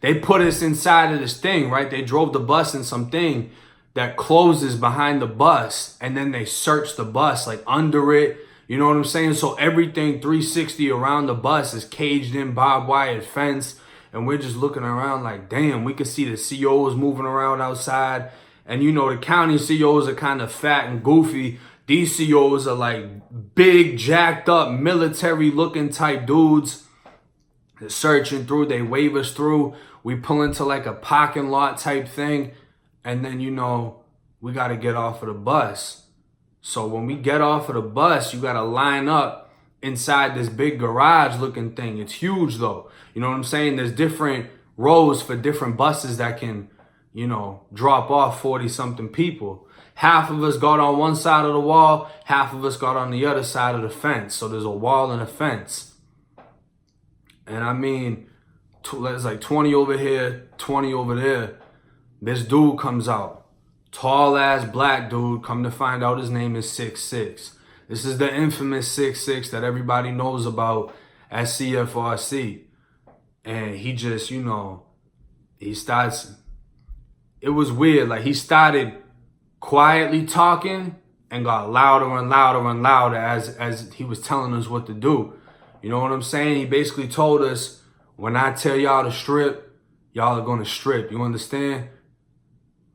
They put us inside of this thing, right? They drove the bus in something that closes behind the bus, and then they search the bus like under it. You know what I'm saying? So everything 360 around the bus is caged in barbed wire fence. And we're just looking around like, damn, we could see the COs moving around outside. And you know, the county COs are kind of fat and goofy. These COs are like big, jacked up, military looking type dudes. They're searching through, they wave us through. We pull into like a parking lot type thing. And then, you know, we got to get off of the bus. So when we get off of the bus, you got to line up inside this big garage looking thing. It's huge though. You know what I'm saying? There's different rows for different buses that can, you know, drop off 40 something people. Half of us got on one side of the wall. Half of us got on the other side of the fence. So there's a wall and a fence. And I mean, there's like 20 over here, 20 over there. This dude comes out. Tall ass black dude. Come to find out his name is 6'6". This is the infamous 6'6" that everybody knows about at CFRC. And he just, you know, he starts, it was weird. Like he started quietly talking and got louder and louder and louder as he was telling us what to do. You know what I'm saying? He basically told us, when I tell y'all to strip, y'all are going to strip. You understand?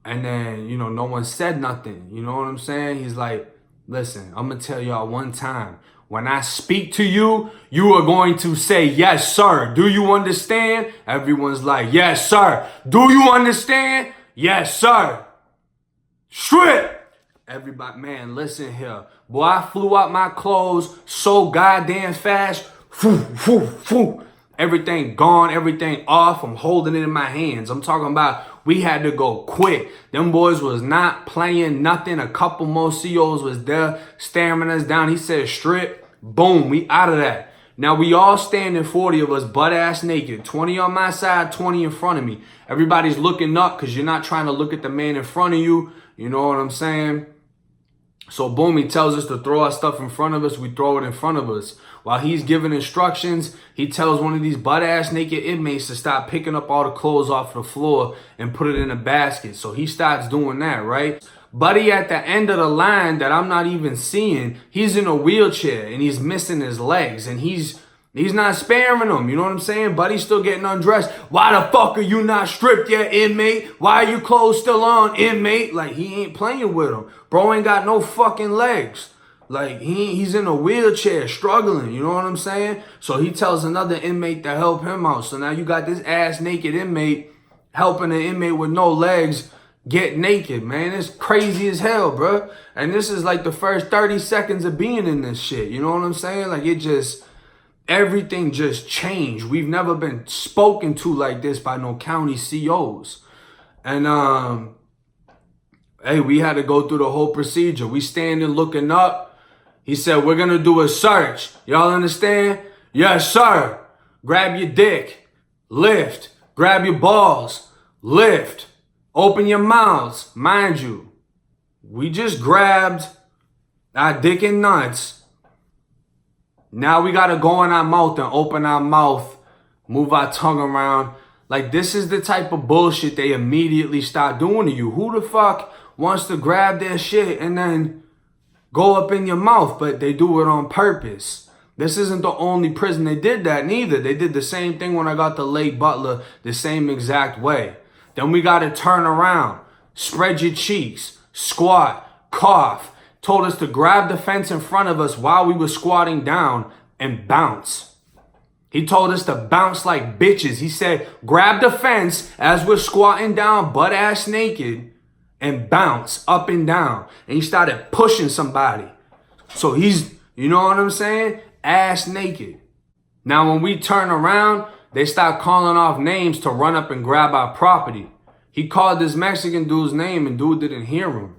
And then, you know, no one said nothing. You know what I'm saying? He's like, listen, I'm going to tell y'all one time. When I speak to you, you are going to say, yes, sir. Do you understand? Everyone's like, yes, sir. Do you understand? Yes, sir. Strip. Everybody, man, listen here. Boy, I flew out my clothes so goddamn fast. Everything gone, everything off. I'm holding it in my hands. I'm talking about we had to go quick. Them boys was not playing nothing. A couple more COs was there staring us down. He said strip. Boom, we out of that. Now we all standing, 40 of us, butt ass naked. 20 on my side, 20 in front of me. Everybody's looking up because you're not trying to look at the man in front of you. You know what I'm saying? So boom, he tells us to throw our stuff in front of us. We throw it in front of us. While he's giving instructions, he tells one of these butt-ass naked inmates to stop picking up all the clothes off the floor and put it in a basket. So he starts doing that, right? Buddy at the end of the line that I'm not even seeing, he's in a wheelchair and he's missing his legs and he's not sparing them. You know what I'm saying? Buddy's still getting undressed. Why the fuck are you not stripped yet, inmate? Why are your clothes still on, inmate? Like, he ain't playing with him. Bro ain't got no fucking legs. Like, he's in a wheelchair struggling. You know what I'm saying? So he tells another inmate to help him out. So now you got this ass naked inmate helping an inmate with no legs get naked, man. It's crazy as hell, bro. And this is like the first 30 seconds of being in this shit. You know what I'm saying? Like, it just... everything just changed. We've never been spoken to like this by no county COs. And, hey, we had to go through the whole procedure. We standing looking up. He said, we're going to do a search. Y'all understand? Yes, sir. Grab your dick. Lift. Grab your balls. Lift. Open your mouths. Mind you, we just grabbed our dick and nuts. Now we got to go in our mouth and open our mouth, move our tongue around. Like, this is the type of bullshit they immediately start doing to you. Who the fuck wants to grab their shit and then go up in your mouth? But they do it on purpose. This isn't the only prison they did that neither. They did the same thing when I got to Lake Butler, the same exact way. Then we got to turn around, spread your cheeks, squat, cough. Told us to grab the fence in front of us while we were squatting down and bounce. He told us to bounce like bitches. He said, grab the fence as we're squatting down butt ass naked and bounce up and down. And he started pushing somebody. So he's, you know what I'm saying? Ass naked. Now when we turn around, they start calling off names to run up and grab our property. He called this Mexican dude's name and dude didn't hear him.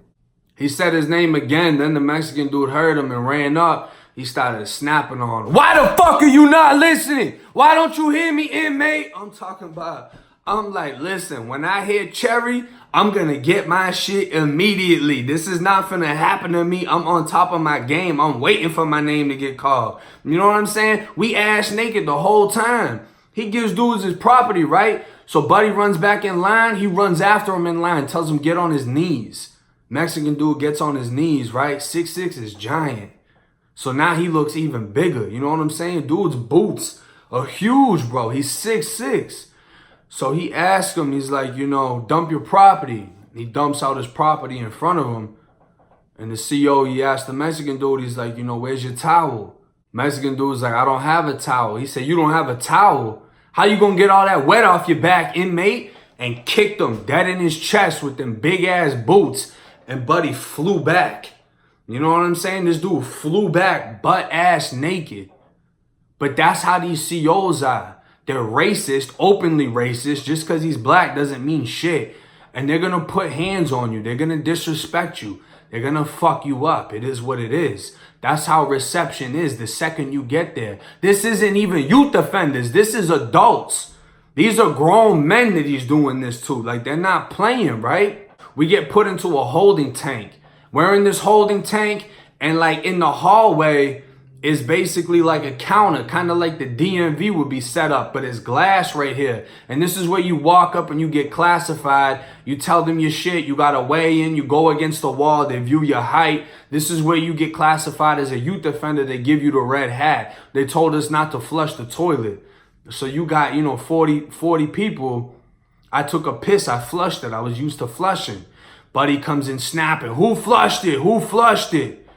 He said his name again, then the Mexican dude heard him and ran up. He started snapping on him. Why the fuck are you not listening? Why don't you hear me, inmate? I'm like, listen, when I hear Cherry, I'm gonna get my shit immediately. This is not finna happen to me. I'm on top of my game. I'm waiting for my name to get called. You know what I'm saying? We ass naked the whole time. He gives dudes his property, right? So Buddy runs back in line. He runs after him in line, tells him get on his knees. Mexican dude gets on his knees, right? 6'6" is giant. So now he looks even bigger. You know what I'm saying? Dude's boots are huge, bro. He's 6'6". So he asks him, he's like, you know, dump your property. He dumps out his property in front of him. And the CO, he asked the Mexican dude, he's like, you know, where's your towel? Mexican dude's like, I don't have a towel. He said, you don't have a towel? How you gonna get all that wet off your back, inmate? And kicked him dead in his chest with them big ass boots. And Buddy flew back. You know what I'm saying? This dude flew back butt ass naked. But that's how these COs are. They're racist, openly racist. Just because he's black doesn't mean shit. And they're going to put hands on you. They're going to disrespect you. They're going to fuck you up. It is what it is. That's how reception is the second you get there. This isn't even youth offenders. This is adults. These are grown men that he's doing this to. Like, they're not playing, right? We get put into a holding tank. We're in this holding tank, and like in the hallway is basically like a counter, kind of like the DMV would be set up, but it's glass right here. And this is where you walk up and you get classified. You tell them your shit. You got to weigh in. You go against the wall. They view your height. This is where you get classified as a youth offender. They give you the red hat. They told us not to flush the toilet. So you got, you know, 40 people. I took a piss. I flushed it. I was used to flushing. Buddy comes in snapping. Who flushed it? Who flushed it?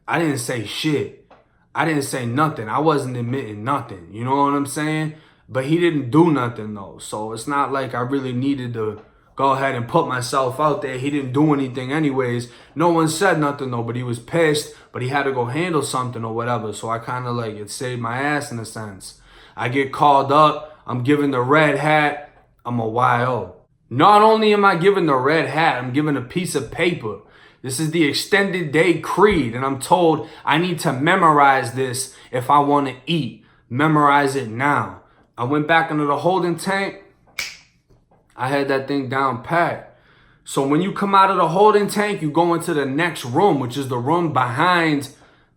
I didn't say shit. I didn't say nothing. I wasn't admitting nothing. You know what I'm saying? But he didn't do nothing though. So it's not like I really needed to go ahead and put myself out there. He didn't do anything anyways. No one said nothing though, but he was pissed. But he had to go handle something or whatever. So I kind of like, it saved my ass in a sense. I get called up. I'm given the red hat. I'm a YO. Not only am I given the red hat, I'm given a piece of paper. This is the extended day creed, and I'm told I need to memorize this if I want to eat. Memorize it now. I went back into the holding tank. I had that thing down pat. So when you come out of the holding tank, you go into the next room, which is the room behind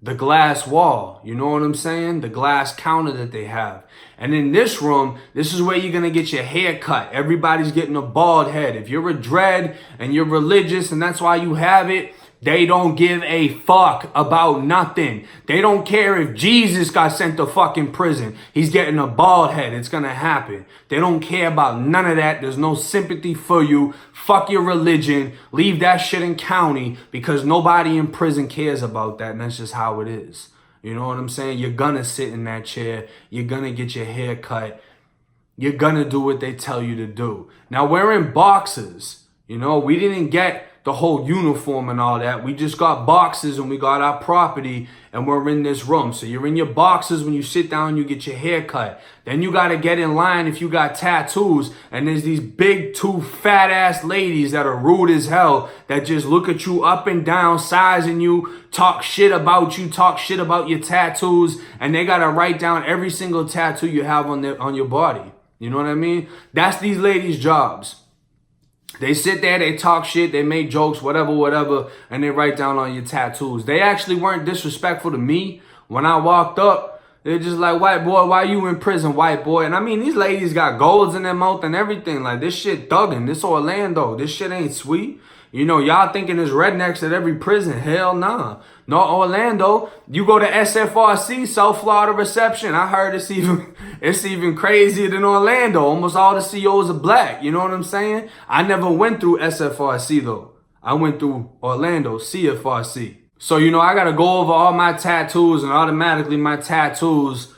the glass wall. You know what I'm saying? The glass counter that they have. And in this room, this is where you're going to get your hair cut. Everybody's getting a bald head. If you're a dread and you're religious and that's why you have it, they don't give a fuck about nothing. They don't care if Jesus got sent to fucking prison. He's getting a bald head. It's going to happen. They don't care about none of that. There's no sympathy for you. Fuck your religion. Leave that shit in county because nobody in prison cares about that. And that's just how it is. You know what I'm saying? You're going to sit in that chair. You're going to get your hair cut. You're going to do what they tell you to do. Now, we're in boxes. You know, we didn't get the whole uniform and all that. We just got boxes and we got our property and we're in this room. So you're in your boxes when you sit down, you get your hair cut. Then you got to get in line if you got tattoos. And there's these big two fat ass ladies that are rude as hell that just look at you up and down, sizing you, talk shit about you, talk shit about your tattoos. And they got to write down every single tattoo you have on your body. You know what I mean? That's these ladies' jobs. They sit there, they talk shit, they make jokes, whatever, and they write down on your tattoos. They actually weren't disrespectful to me. When I walked up, they're just like, white boy, why you in prison, white boy? And I mean, these ladies got golds in their mouth and everything. Like, this shit thugging. This Orlando. This shit ain't sweet. You know, y'all thinking there's rednecks at every prison. Hell nah. No, Orlando. You go to SFRC, South Florida Reception. I heard it's even crazier than Orlando. Almost all the COs are black. You know what I'm saying? I never went through SFRC though. I went through Orlando, CFRC. So, you know, I got to go over all my tattoos, and automatically my tattoos,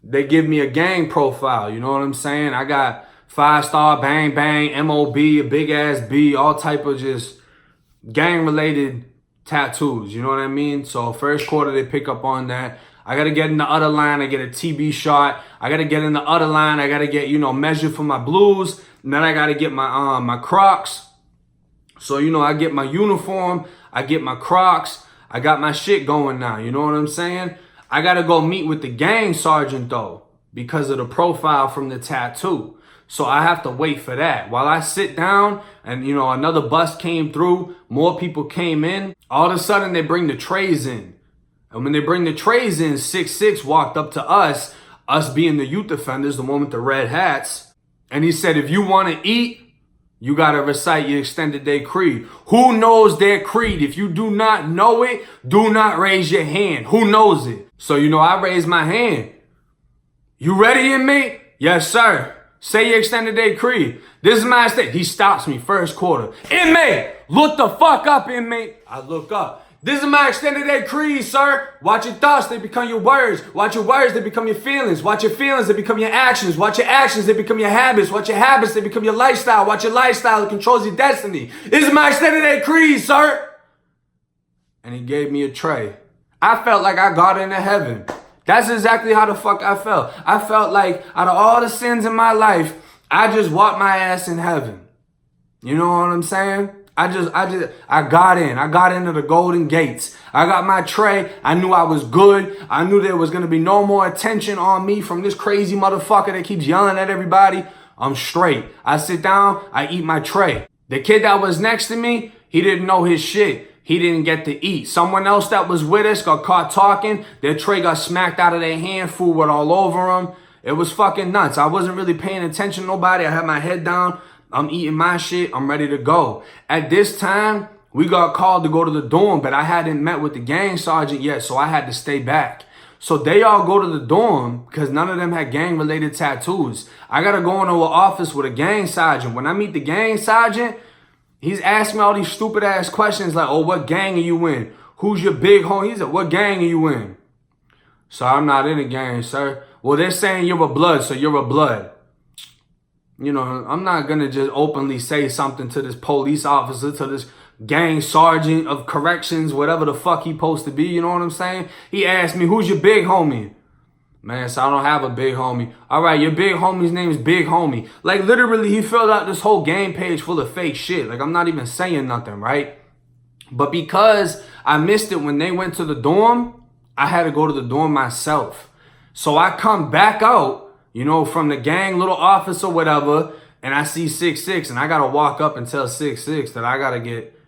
they give me a gang profile. You know what I'm saying? I got 5-star, bang, bang, MOB, a big ass B, all type of just gang related tattoos. You know what I mean? So first quarter, they pick up on that. I got to get in the other line. I get a TB shot. I got to get in the other line. I got to get, you know, measured for my blues. And then I got to get my, my Crocs. So, you know, I get my uniform. I get my Crocs. I got my shit going now. You know what I'm saying? I got to go meet with the gang sergeant though, because of the profile from the tattoo. So I have to wait for that. While I sit down and, you know, another bus came through, more people came in. All of a sudden they bring the trays in. And when they bring the trays in, 6'6" walked up to us being the youth offenders, the one with the red hats. And he said, if you want to eat, you got to recite your extended day creed. Who knows their creed? If you do not know it, do not raise your hand. Who knows it? So, I raised my hand. You ready, inmate? Yes, sir. Say your extended day creed. This is my state. He stops me first quarter. Inmate, look the fuck up, inmate. I look up. This is my extended day creed, sir. Watch your thoughts, they become your words. Watch your words, they become your feelings. Watch your feelings, they become your actions. Watch your actions, they become your habits. Watch your habits, they become your lifestyle. Watch your lifestyle, it controls your destiny. This is my extended day creed, sir. And he gave me a tray. I felt like I got into heaven. That's exactly how the fuck I felt. I felt like out of all the sins in my life, I just walked my ass in heaven. You know what I'm saying? I got in. I got into the golden gates. I got my tray. I knew I was good. I knew there was going to be no more attention on me from this crazy motherfucker that keeps yelling at everybody. I'm straight. I sit down. I eat my tray. The kid that was next to me, he didn't know his shit. He didn't get to eat. Someone else that was with us got caught talking. Their tray got smacked out of their hand. Food went all over them. It was fucking nuts. I wasn't really paying attention to nobody. I had my head down. I'm eating my shit. I'm ready to go. At this time, we got called to go to the dorm, but I hadn't met with the gang sergeant yet, so I had to stay back. So they all go to the dorm because none of them had gang-related tattoos. I got to go into an office with a gang sergeant. When I meet the gang sergeant, he's asking me all these stupid-ass questions like, oh, what gang are you in? Who's your big homie? He said, what gang are you in? So I'm not in a gang, sir. Well, they're saying you're a blood, so you're a blood. I'm not going to just openly say something to this police officer, to this gang sergeant of corrections, whatever the fuck he supposed to be. You know what I'm saying? He asked me, who's your big homie? Man, so I don't have a big homie. All right, your big homie's name is Big Homie. Like, literally, he filled out this whole game page full of fake shit. Like, I'm not even saying nothing, right? But because I missed it when they went to the dorm, I had to go to the dorm myself. So I come back out, from the gang little office or whatever, and I see 6'6", and I got to walk up and tell 6'6" that I got to get,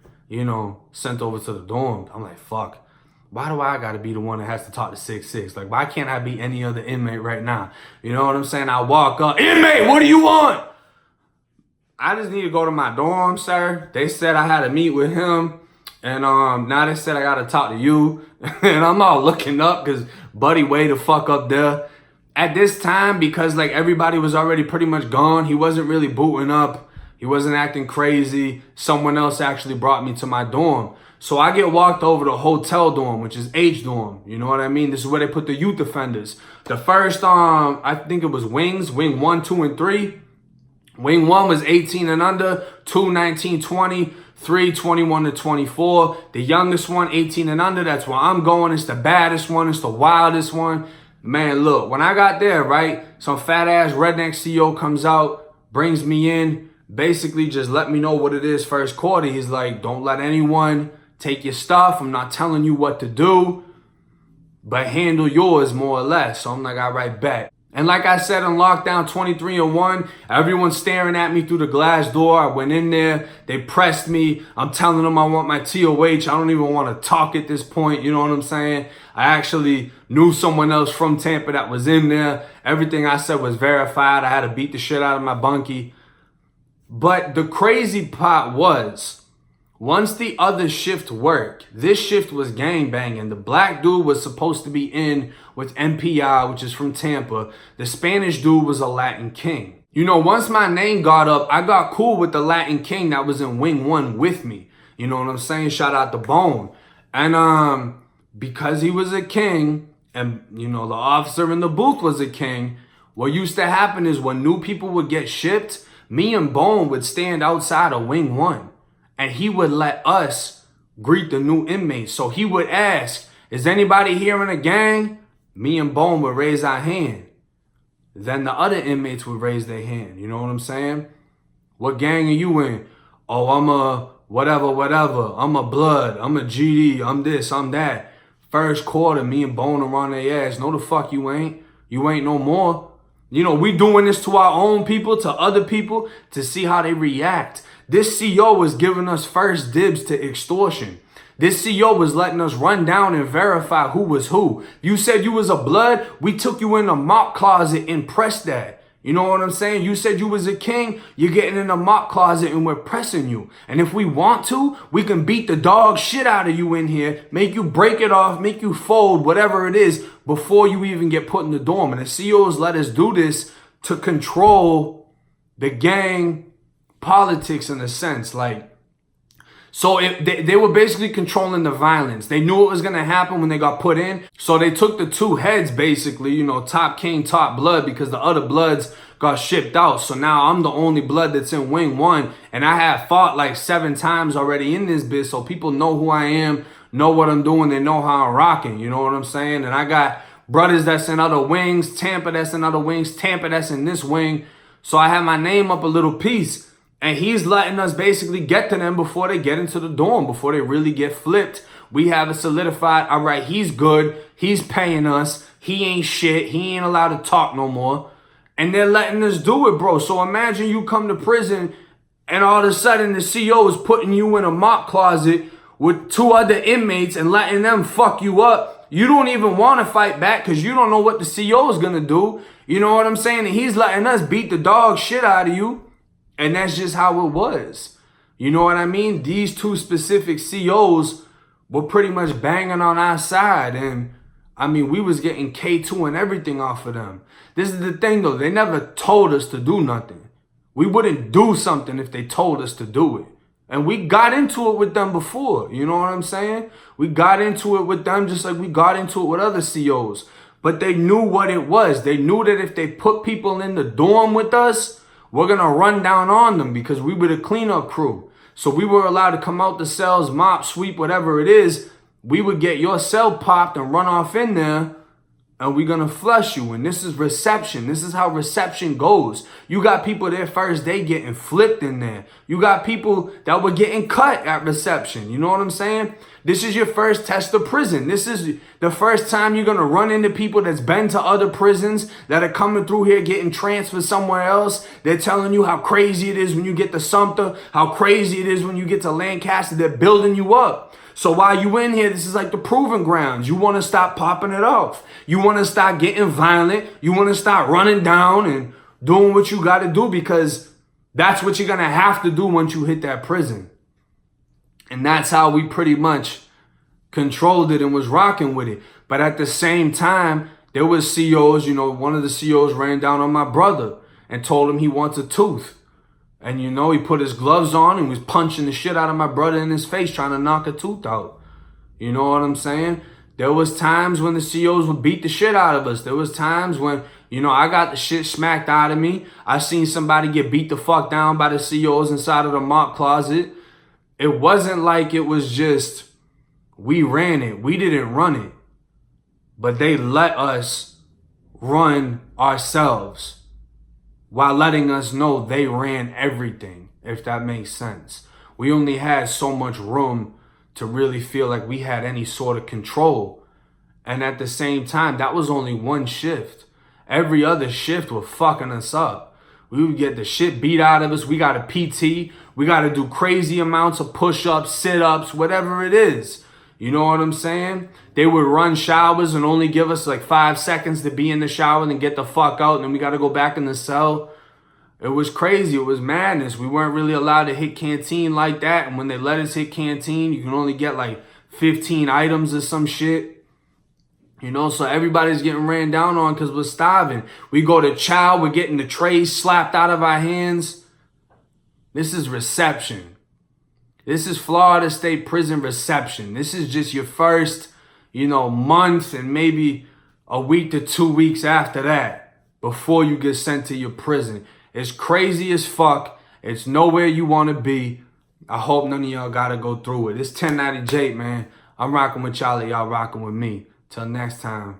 sent over to the dorm. I'm like, fuck. Why do I got to be the one that has to talk to 6'6"? Like, why can't I be any other inmate right now? You know what I'm saying? I walk up, inmate, what do you want? I just need to go to my dorm, sir. They said I had to meet with him. And now they said I got to talk to you. And I'm all looking up because Buddy way the fuck up there. At this time, because like everybody was already pretty much gone, he wasn't really booting up. He wasn't acting crazy. Someone else actually brought me to my dorm. So I get walked over to hotel dorm, which is H dorm. You know what I mean? This is where they put the youth offenders. The first, I think it was wings, wing 1, 2, and 3. Wing 1 was 18 and under, 2, 19, 20, 3, 21 to 24. The youngest one, 18 and under, that's where I'm going. It's the baddest one. It's the wildest one. Man, look, when I got there, right, some fat ass redneck CEO comes out, brings me in, basically just let me know what it is first quarter. He's like, don't let anyone take your stuff. I'm not telling you what to do, but handle yours more or less. So I'm like, all right, bet. And like I said, in lockdown 23-1, everyone's staring at me through the glass door. I went in there. They pressed me. I'm telling them I want my TOH. I don't even want to talk at this point. You know what I'm saying? I actually knew someone else from Tampa that was in there. Everything I said was verified. I had to beat the shit out of my bunkie. But the crazy part was, once the other shift worked, this shift was gangbanging. The black dude was supposed to be in with MPI, which is from Tampa. The Spanish dude was a Latin king. Once my name got up, I got cool with the Latin king that was in Wing 1 with me. You know what I'm saying? Shout out to Bone. And because he was a king and, the officer in the booth was a king, what used to happen is when new people would get shipped, me and Bone would stand outside of Wing 1. And he would let us greet the new inmates. So he would ask, is anybody here in a gang? Me and Bone would raise our hand. Then the other inmates would raise their hand. You know what I'm saying? What gang are you in? Oh, I'm a whatever. I'm a blood. I'm a GD. I'm this. I'm that. First quarter, me and Bone are on their ass. No, the fuck you ain't. You ain't no more. We doing this to our own people, to other people, to see how they react. This CEO was giving us first dibs to extortion. This CEO was letting us run down and verify who was who. You said you was a blood, we took you in the mop closet and pressed that. You know what I'm saying? You said you was a king. You're getting in a mop closet and we're pressing you. And if we want to, we can beat the dog shit out of you in here, make you break it off, make you fold, whatever it is, before you even get put in the dorm. And the COs let us do this to control the gang politics in a sense. Like, so they were basically controlling the violence. They knew it was going to happen when they got put in. So they took the two heads, basically, you know, top king, top blood, because the other bloods got shipped out. So now I'm the only blood that's in wing 1. And I have fought like 7 times already in this bitch. So people know who I am, know what I'm doing. They know how I'm rocking. You know what I'm saying? And I got brothers that's in other wings, Tampa that's in other wings, Tampa that's in this wing. So I have my name up a little piece. And he's letting us basically get to them before they get into the dorm, before they really get flipped. We have it solidified. All right, he's good. He's paying us. He ain't shit. He ain't allowed to talk no more. And they're letting us do it, bro. So imagine you come to prison and all of a sudden the CO is putting you in a mop closet with 2 other inmates and letting them fuck you up. You don't even want to fight back because you don't know what the CO is going to do. You know what I'm saying? And he's letting us beat the dog shit out of you. And that's just how it was. You know what I mean? These 2 specific COs were pretty much banging on our side. And, I mean, we was getting K2 and everything off of them. This is the thing, though. They never told us to do nothing. We wouldn't do something if they told us to do it. And we got into it with them before. You know what I'm saying? We got into it with them just like we got into it with other COs. But they knew what it was. They knew that if they put people in the dorm with us, we're going to run down on them because we were the cleanup crew. So we were allowed to come out the cells, mop, sweep, whatever it is. We would get your cell popped and run off in there and we're going to flush you. And this is reception. This is how reception goes. You got people their first day getting flipped in there. You got people that were getting cut at reception. You know what I'm saying? This is your first test of prison. This is the first time you're going to run into people that's been to other prisons that are coming through here getting transferred somewhere else. They're telling you how crazy it is when you get to Sumter, how crazy it is when you get to Lancaster. They're building you up. So while you in here, this is like the proving grounds. You want to stop popping it off. You want to stop getting violent. You want to stop running down and doing what you got to do because that's what you're going to have to do once you hit that prison. And that's how we pretty much controlled it and was rocking with it. But at the same time, there was COs, you know, one of the COs ran down on my brother and told him he wants a tooth. And, you know, he put his gloves on and was punching the shit out of my brother in his face, trying to knock a tooth out. You know what I'm saying? There was times when the COs would beat the shit out of us. There was times when, you know, I got the shit smacked out of me. I seen somebody get beat the fuck down by the COs inside of the mop closet. It wasn't like it was just, we ran it. We didn't run it. But they let us run ourselves while letting us know they ran everything, if that makes sense. We only had so much room to really feel like we had any sort of control. And at the same time, that was only one shift. Every other shift was fucking us up. We would get the shit beat out of us. We got a PT. We got to do crazy amounts of push-ups, sit-ups, whatever it is. You know what I'm saying? They would run showers and only give us like 5 seconds to be in the shower and then get the fuck out. And then we got to go back in the cell. It was crazy. It was madness. We weren't really allowed to hit canteen like that. And when they let us hit canteen, you can only get like 15 items or some shit. You know, so everybody's getting ran down on because we're starving. We go to chow, we're getting the trays slapped out of our hands. This is reception. This is Florida State Prison reception. This is just your first, you know, month and maybe a week to 2 weeks after that before you get sent to your prison. It's crazy as fuck. It's nowhere you want to be. I hope none of y'all got to go through it. It's 1090 Jake, man. I'm rocking with y'all. Y'all rocking with me. Till next time.